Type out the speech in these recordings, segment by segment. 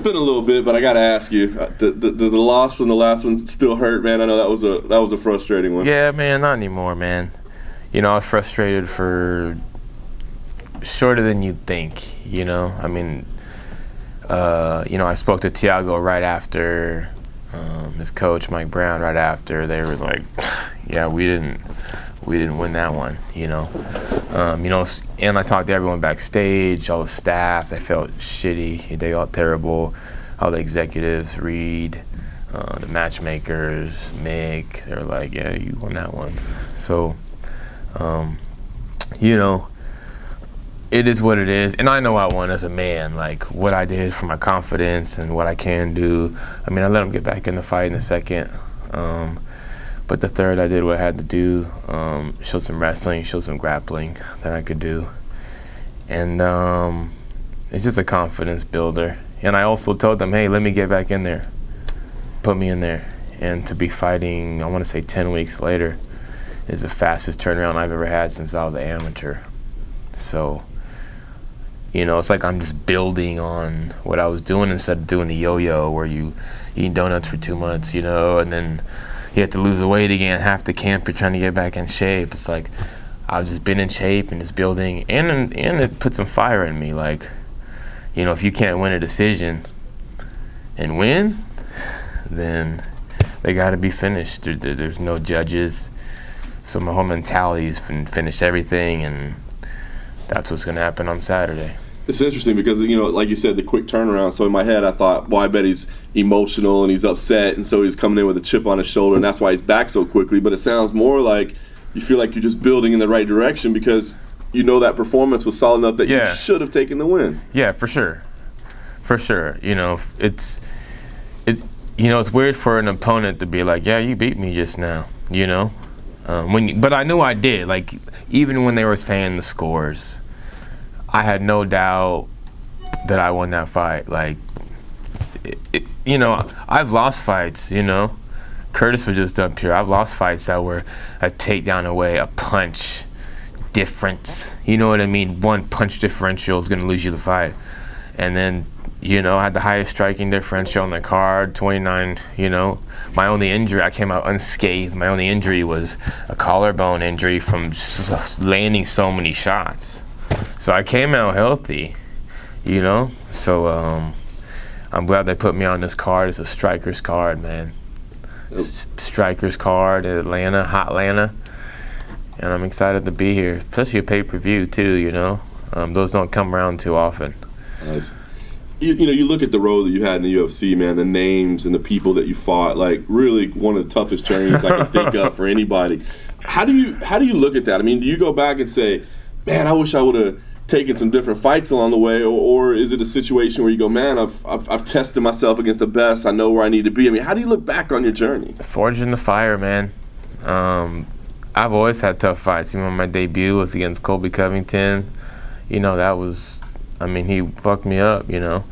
been a little bit, but I got to ask you, the loss in the last one still hurt, man. I know that was a frustrating one. Yeah, man, not anymore, man. You know, I was frustrated for shorter than you'd think. You know, I mean, you know, I spoke to Thiago right after, his coach Mike Brown right after. They were like, yeah, we didn't win that one. You know, and I talked to everyone backstage, all the staff. They felt shitty. They felt terrible. All the executives, Reed, the matchmakers, Mick. They were like, yeah, you won that one. So, you know, it is what it is. And I know I won as a man, like what I did for my confidence and what I can do. I mean, I let him get back in the fight in a second. But the third, I did what I had to do, showed some wrestling, showed some grappling that I could do. And it's just a confidence builder. And I also told them, hey, let me get back in there. Put me in there. And to be fighting, I want to say 10 weeks later, is the fastest turnaround I've ever had since I was an amateur. So, you know, it's like I'm just building on what I was doing instead of doing the yo-yo where you eat donuts for 2 months, you know, and then you have to lose the weight again. Half the camp you're trying to get back in shape. It's like I've just been in shape and just building, and it put some fire in me. Like, you know, if you can't win a decision and win, then they got to be finished. There's no judges. So my whole mentality is finish everything, and that's what's going to happen on Saturday. It's interesting because, you know, like you said, the quick turnaround. So in my head, I thought, well, I bet he's emotional and he's upset, and so he's coming in with a chip on his shoulder, and that's why he's back so quickly. But it sounds more like you feel like you're just building in the right direction because you know that performance was solid enough that you should have taken the win. Yeah, for sure. For sure. You know, it's you know, it's weird for an opponent to be like, yeah, you beat me just now, you know. But I knew I did. Like, even when they were saying the scores, I had no doubt that I won that fight. Like, you know, I've lost fights, you know. Curtis was just up here. I've lost fights that were a takedown away, a punch difference. You know what I mean? One punch differential is going to lose you the fight. And then, you know, I had the highest striking differential on the card, 29, you know. My only injury, I came out unscathed. My only injury was a collarbone injury from landing so many shots. So I came out healthy, you know. So I'm glad they put me on this card. It's a striker's card, man. Striker's card at Atlanta, hot Atlanta. And I'm excited to be here, especially a pay-per-view too, you know. Those don't come around too often. Nice. You know, you look at the road that you had in the UFC, man, the names and the people that you fought, like really one of the toughest journeys I can think of for anybody. How do you look at that? I mean, do you go back and say, man, I wish I would have taken some different fights along the way, or is it a situation where you go, man, I've tested myself against the best, I know where I need to be? I mean, how do you look back on your journey? Forged in the fire, man. I've always had tough fights. Even when my debut was against Colby Covington, you know, that was, I mean, he fucked me up, you know.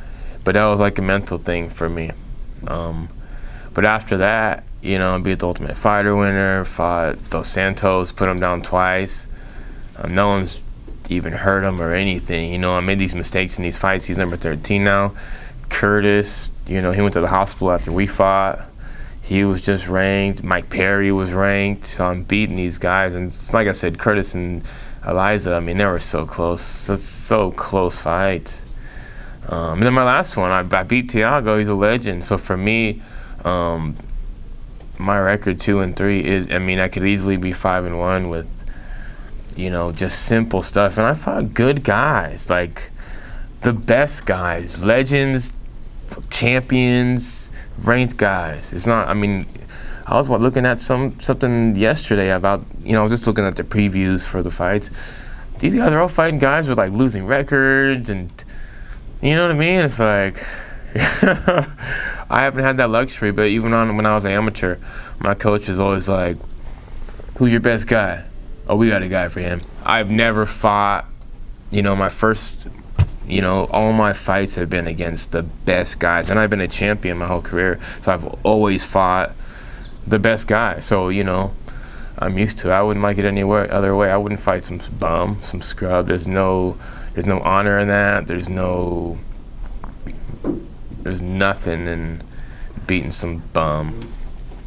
But that was like a mental thing for me. But after that, you know, I beat the Ultimate Fighter winner, fought Dos Santos, put him down twice. No one's even hurt him or anything. You know, I made these mistakes in these fights. He's number 13 now. Curtis, you know, he went to the hospital after we fought. He was just ranked. Mike Perry was ranked. So I'm beating these guys. And it's like I said, Curtis and Eliza, I mean, they were so close. So close fights. And then my last one, I beat Thiago. He's a legend. So for me, my record 2-3 is, I mean, I could easily be 5-1 with, you know, just simple stuff. And I fought good guys, like the best guys, legends, champions, ranked guys. It's not, I mean, I was looking at something yesterday about, you know, I was just looking at the previews for the fights. These guys are all fighting guys with like losing records, and you know what I mean? It's like, I haven't had that luxury, but even when I was an amateur, my coach was always like, who's your best guy? Oh, we got a guy for him. I've never fought, you know, my first, you know, all my fights have been against the best guys, and I've been a champion my whole career, so I've always fought the best guy. So, you know, I'm used to it. I wouldn't like it any other way. I wouldn't fight some bum, some scrub. There's no honor in that. There's no there's nothing in beating some bum.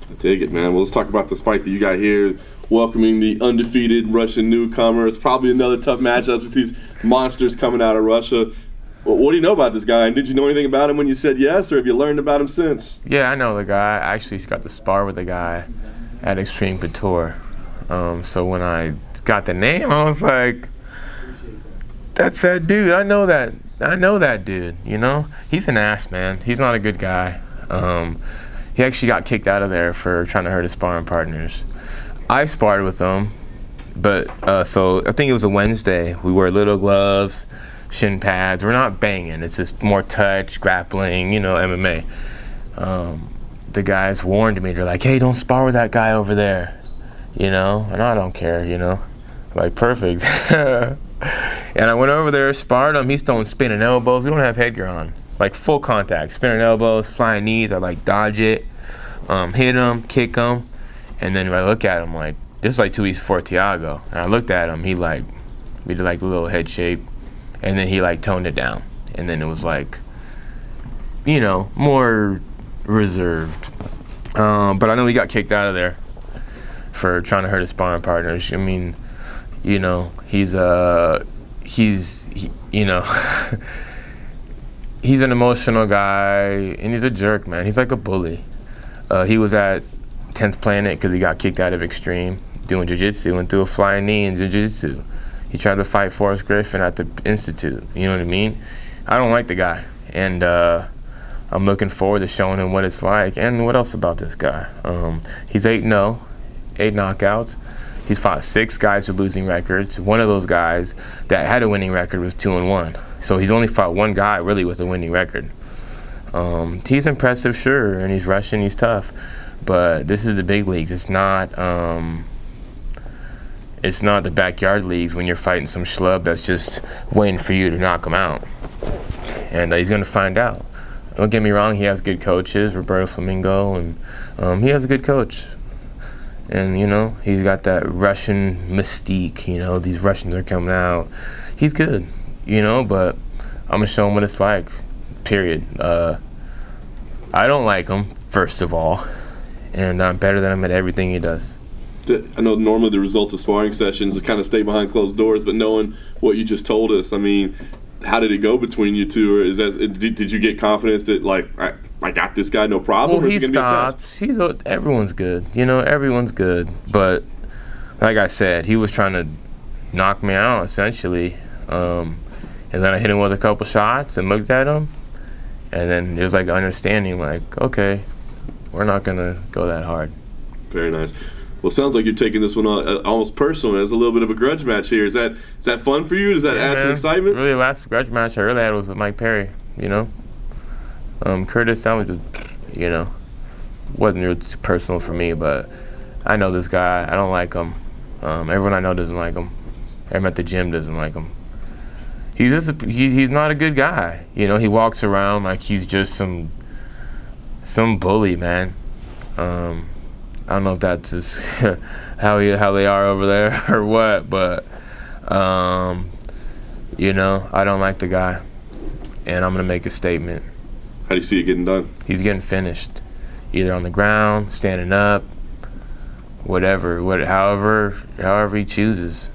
I dig it, man. Well, let's talk about this fight that you got here. Welcoming the undefeated Russian newcomer. It's probably another tough matchup with these monsters coming out of Russia. Well, what do you know about this guy? And did you know anything about him when you said yes, or have you learned about him since? Yeah, I know the guy. I actually got to spar with the guy at Extreme Couture. So when I got the name, I was like, that's that dude. I know that dude, you know? He's an ass, man. He's not a good guy. He actually got kicked out of there for trying to hurt his sparring partners. I sparred with him, but so I think it was a Wednesday. We wear little gloves, shin pads. We're not banging. It's just more touch, grappling, you know, MMA. The guys warned me. They're like, hey, don't spar with that guy over there, you know? And I don't care, you know? Like, perfect. And I went over there, sparred him. He's throwing spinning elbows. We don't have headgear on. Like, full contact. Spinning elbows, flying knees. I, like, dodge it, hit him, kick him. And then I look at him, like, this is like 2 weeks before Thiago. And I looked at him, we did like a little head shape. And then he like toned it down. And then it was like, you know, more reserved. But I know he got kicked out of there for trying to hurt his sparring partners. I mean, you know, he's you know, he's an emotional guy and he's a jerk, man. He's like a bully. He was at 10th Planet because he got kicked out of Extreme doing jiu-jitsu and threw a flying knee in jiu-jitsu. He tried to fight Forrest Griffin at the Institute. You know what I mean? I don't like the guy. And I'm looking forward to showing him what it's like. And what else about this guy? He's 8-0, 8 knockouts. He's fought 6 guys with losing records. One of those guys that had a winning record was 2-1. So he's only fought one guy really with a winning record. He's impressive, sure, and he's Russian, he's tough. But this is the big leagues. It's not the backyard leagues when you're fighting some schlub that's just waiting for you to knock him out. And he's going to find out. Don't get me wrong, he has good coaches, Roberto Flamingo, and he has a good coach. And, you know, he's got that Russian mystique, you know, these Russians are coming out. He's good, you know, but I'm going to show him what it's like, period. I don't like him, first of all, and I'm better than him at everything he does. I know normally the results of sparring sessions kind of stay behind closed doors, but knowing what you just told us, I mean, how did it go between you two? Or did you get confidence that, like, I got this guy, no problem? Well, or is it gonna be a test? Everyone's good. You know, everyone's good. But like I said, he was trying to knock me out, essentially. And then I hit him with a couple shots and looked at him. And then it was like understanding, like, okay, we're not going to go that hard. Very nice. Well, it sounds like you're taking this one almost personal. It's a little bit of a grudge match here. Is that fun for you? Does that add some excitement? Really, the last grudge match I really had was with Mike Perry, you know. Curtis, that was just, you know, wasn't really personal for me, but I know this guy. I don't like him. Everyone I know doesn't like him. Everyone at the gym doesn't like him. He's just he's not a good guy. You know, he walks around like he's just some bully, man. I don't know if that's just how they are over there or what, but you know, I don't like the guy, and I'm gonna make a statement. How do you see it getting done? He's getting finished, either on the ground, standing up, whatever, however he chooses.